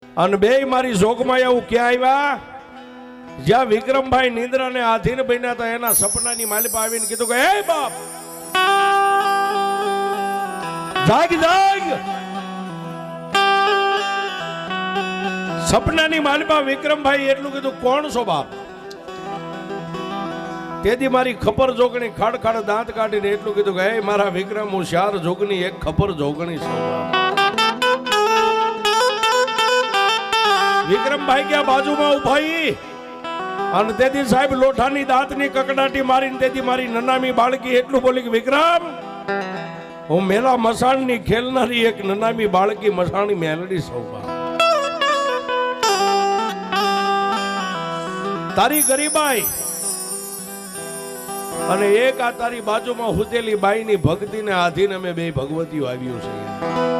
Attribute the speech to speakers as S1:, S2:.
S1: અને બે મારી જોગમાં એવું ક્યાં આવ્યા જ્યાં વિક્રમભાઈ નિંદ્રાને આધીન બન્યા હતા એના સપનાની માલિપા આવીને કીધું કે હે બાપ જાગ જાગ. સપનાની માલિપા વિક્રમભાઈ એટલું કીધું કોણ છો બાપ? તેથી મારી ખપર જોગણી ખાડ ખાડ દાંત કાઢીને એટલું કીધું કે હે મારા વિક્રમ હું શાર જોગની એક ખપર જોગણી છું. વિક્રમભાઈ ગયા બાજુમાં ઉભાઈ અને તેથી સાહેબ લોઠાની દાંતની કકડાટી મારીને તેથી મારી નનામી બાળકી એટલું બોલી કે વિક્રમ હું મેલા મસાણની ખેલનારી એક નનામી બાળકી મસાણી મેલડી સૌ તારી ગરીબાઈ અને એક આ તારી બાજુમાં હુતેલી બાઈની ભક્તિને આધીન અમે બે ભગવતીઓ આવ્યું છે.